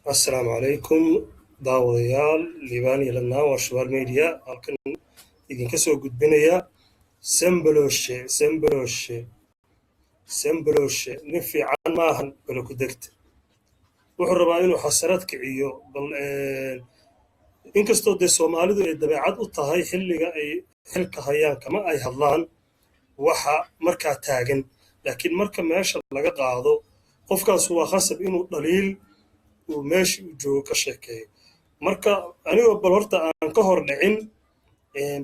السلام عليكم daawadayaal liibaan iyo ladnaa waa shabaal media halkan idinka soo gudbinaya semboloshe nin fiican maahan bala ku degta wuxuu rabaa inuu xasarad kiciyo bal inkastoo dee soomaalidu ay dabeecad u tahay xilliga ay xilka hayaan kama ay hadlaan waxa markaa taagan laakiin marka meesha laga qaado qofkaas waa khasab inuu dhaliil uu meesha u joogo ka sheekeeyo marka anigoo bal horta aan ka hor dhicin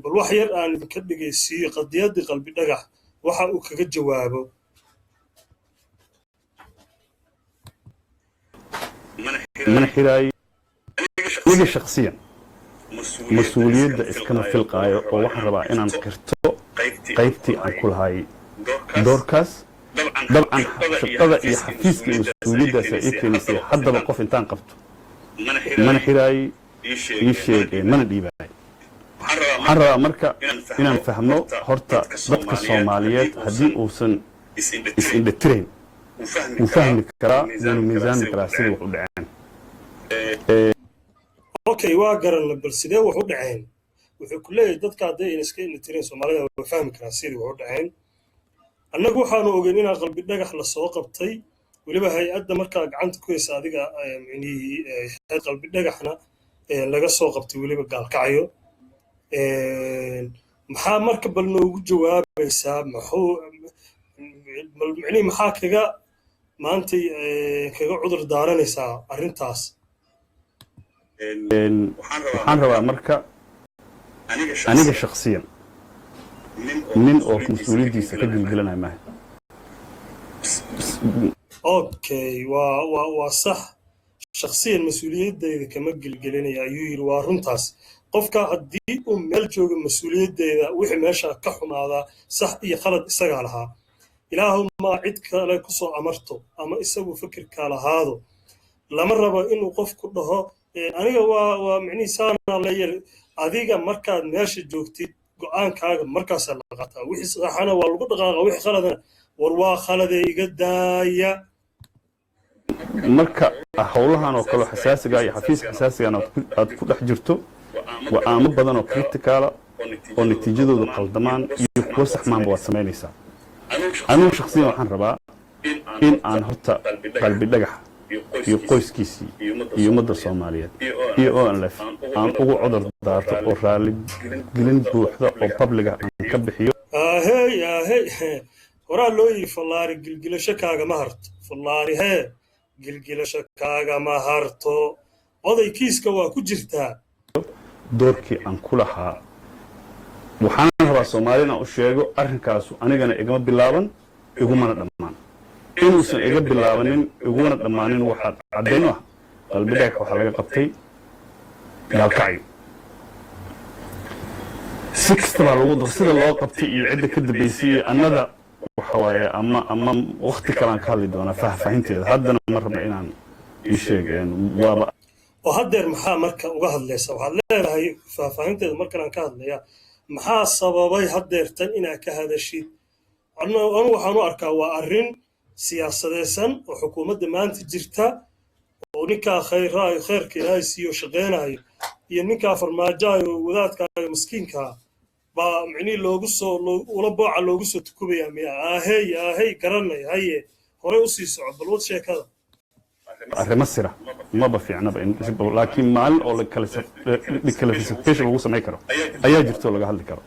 bal wax yar aan idinka dhegaysiiyo qadiyadii qalbi dhagax waxa uu kaga jawaabo من حراي aniga shakhsiyan mas-uuliyadda iskama filqaayo oo waxaan rabaa inaan qirto qaybtii aan ku lahay doorkaas dabcan shaqada iyo xafiiska iyo mas-uuliyaddaas ay ii keenaysay haddaba qof intaan qabto mana xiraay ii sheegay mana dhiibaay waxaan rabaa marka inaan fahmo horta dadka soomaaliyeed haddii uusan is-indhatirayn wuu fahmi karaa wuuna miisaami karaa sidai wax u dhaceen okay waa garanna bal sidee wax u dhaceen wuxuu ku leeyahay dadka hadday ayna iska indhatirin soomaalida waa fahmi karaa sidii wax u dhaceen annagu waxaanu ogeyn inaa qalbi dhagax lasoo qabtay weliba hay-adda markaa gacanta ku haysa adiga micnihii qalbi dhagaxna laga soo qabtay weliba gaalkacyo maxaa marka bal noogu jawaabaysaa micnihii maxaa kaga maantay kaga cudur daaranaysaa arrintaas waxaan rabaa marka aniga shakhsiyan nin oo mas-uuliyaddiisa ka gilgilanaya maaha okay waa sax shakhsiyan mas-uuliyaddayda kama gilgelinaya ayuu yidhi waa runtaas qofka haddii uu meel jooga mas-uuliyaddeeda wixii meesha ka xumaadaa sax iyo khalad isagaa lahaa ilaahuma cid kale ku soo amarto ama isagu fikirkaa lahaado lama rabo inuu qofku dhaho aniga waa micnihii saanaa la yel adiga markaad meesha joogtid go-aankaaga markaasaa la qaataa wixii saxana waa lagu dhaqaaqa wixii khaladana war waa khaladee iga daaya marka howlahan oo kale xasaasiga iyo xafiis xasaasigan aad ku dhex jirto go-aamo badan oo criticaala oo natiijadoodu qaldamaan iyo kuwo saxmaanba waad samaynaysaa anigu shakhsiyan waxaan rabaa in aan horta qalbi dhagaxa iyo qoyskiisii iyo ummadda soomaaliyeed iyo onlf aan ugu cudur daarto oo raaligelin buuxda oo babliga aan ka bixiyo ahey horaa loo yidhi fallaari gilgilasho kaagama harto fallaari gilgilasho kaagama harto oday kiiska waa ku jirtaa doorkii aan ku lahaa waxaan rabaa soomaali inaan u sheego arrinkaasu anigana igama bilaaban igumana dhammaan inuusan iga bilaabanin iguna dhammaanin waxaad caddayn ah qalbi dhagax waxaa laga qabtay gaalkacyo si kastabaa lagu daro sida loo qabtay iyo cidda ka dambaysay iyo annada waxa waaye ama wakti kalaan ka hadli doonaa faahfaahinteeda haddana ma rabna inaan ii sheegeen waaba oo haddeer maxaa marka uga hadlaysa waxaad leedahay faahfaahinteeda markalaan ka hadlaya maxaa sababay haddeertan inaad ka hadashid anu waxaan u arkaa waa arrin siyaasadeysan oo xukuumadda maanta jirta oo ninkaa khayrka ilaahay siiyo shaqeynayo iyo ninkaa farmaajaayo wadaadkaayo maskiinkaa baa micnihii ula booca loogu soo tukubayaa miya ahey garanay haye horey usii soco balwad sheekada arrimo sira maba fiicnaba laakiin maalin oo declassification lagu samayn karo ayaa jirto laga hadli karo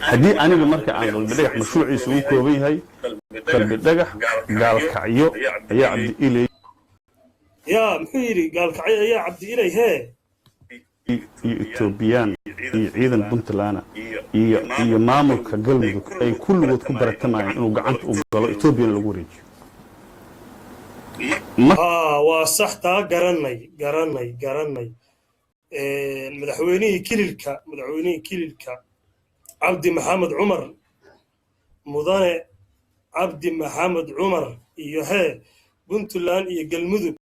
haddii aniga marka aan qalbi dhagax mashruuciisa ugu kooban yahay qalbi dhagax gaalkacyo ayaa cabdi ilay yaa muxuu yidhi gaalkacyo ayaa cabdi ilay iyo etoobiyaan iyo ciidan puntland iyo maamulka galmudug ay kulligood ku baratamayeen inuu gacanta u galo etoobiyana lagu wareejiyo waa sax taa garanay madaxweynihii kililka cabdi maxamed cumar mudane cabdi maxamed cumar iyo puntland iyo galmudug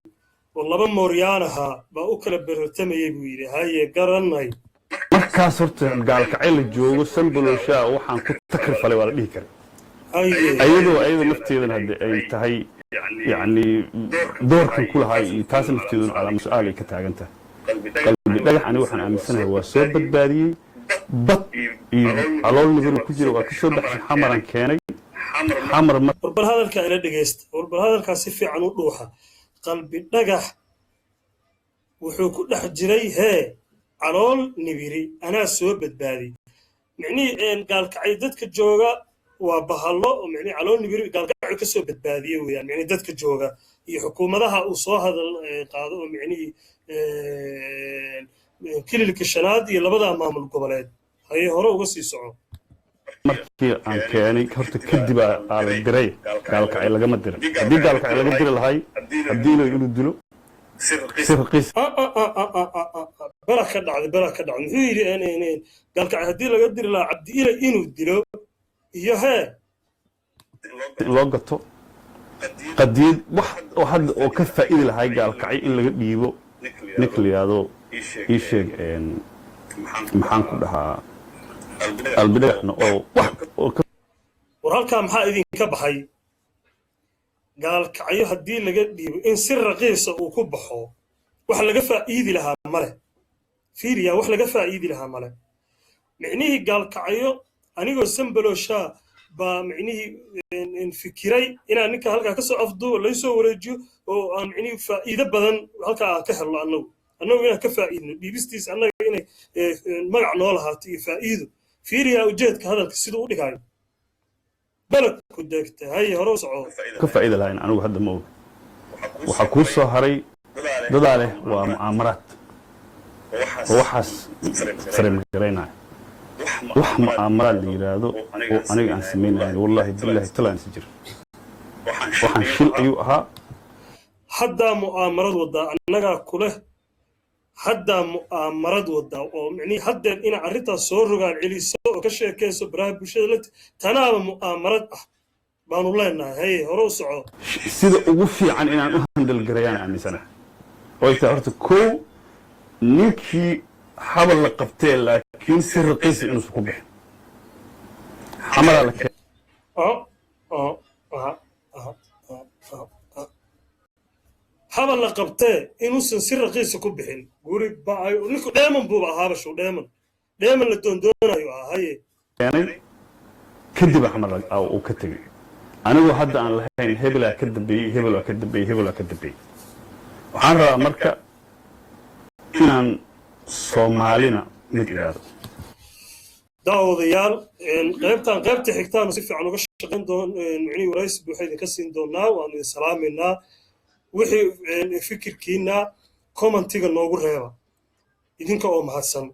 oo laba mooryaan ahaa baa u kala beratamayay buu yidhi haye garanay markaas horta gaalkacyo la joogo samboloshaa waxaan ku takrifalay waa la dhihi karay ayadoo nafteedana hadda ay tahay yani doorkan ku lahay iyo taas nafteeduna calaamad su'aal ay ka taagan tahay qalbi dhagax aniga waxaan aaminsanahay waa soo badbaadiyey bad iyo calool nibir ku jira waa ka soo baxshay xamaran keenay xamar warbal hadalka ila dhageysta warbal hadalka si fiican u dhuuxa qalbi dhagax wuxuu ku dhex jiray calool nibiri anaa soo badbaadiyey micnihii gaalkacay dadka jooga waa bahallo micnihii calool nibiri gaalkacay ka soo badbaadiyey weeyaan micnihii dadka jooga iyo xukuumadaha uu soo hadal qaado oo micnihii kililka shanaad iyo labada maamul goboleed ayay hore uga sii soco markii aan keenay horta kadib aa la diray gaalkacay lagama dirin haddii gaalkacay laga diri lahay haddii inuu dilo si raqiis bala ka dhacday muxuu yidhi gaalkacay haddii laga diri lahaa cabdi ilay inuu dilo iyo loo gato qadiyad wax oo hadda oo ka faa'iidi lahay gaalkacay in laga dhiibo ninka la yidhaahdo ii sheeg maxaan ku dhahaa albidhagaxna oo wax oo war halkaa maxaa idinka baxay gaalkacyo haddii laga dhiibo in si raqiisa uu ku baxo wax laga faa'iidi lahaa male fiiriya wax laga faa'iidi lahaa male micnihii gaalkacyo anigoo sambaloshaa baa micnihii fikiray inaan ninka halkaa kasoo afduubo laysoo wareejiyo oo aan micnihii faa'iido badan halkaa aan ka helno annagu inaan ka faa'iidno dhiibistiisa annaga inay magac noo lahaato iyo faa'iido fiiriyaa ujeedka hadalka siduu u dhigayo balad ku deegta haye hore u soco ka faa'iida lahayn anigu hadda ma og waxaa kuu soo haray dadaa leh waa mu'aamaraad oo waxaas sareemgaraynaya wax mu'aamaraad la yidhaahdo oo aniga aan samaynayn wallaahi billaahi talaan si jira waxaan shil ayuu ahaa haddaa mu'aamarad wadaa annagaa kuleh haddaa mu'aamarad wadaa oo micnihii haddeen ina arrintaas soo rogaan celiso oo ka sheekayso baraha bulshada la tanaaba mu'aamarad ah baanu leenahay haye hore u soco sida ugu fiican inaan u handalgarayaan aaminsanahay oo taa horta kow ninkii habal la qabtee laakiin si raqiisa inuusan ku bixin xamaraa la habal la qabtee inuusan si raqiisa ku bixin guri ba'ay ninku dheeman buuba ahaaba show dheeman la doondoonayo haye keenay kadib xamar uu ka tegey anigoo hadda aan lahayn hebelaa ka dambeeyey hebelaa ka dambeeyey waxaan rabaa marka inaan soomaalina mid idhaahdo daawadayaal qaybta xigtaanu si fiican uga shaqayn doon micnihii waraysi buuxa idinka siin doonaa waanu idin salaamaynaa wixii fikirkiina commentiga noogu reeba idinka oo mahadsan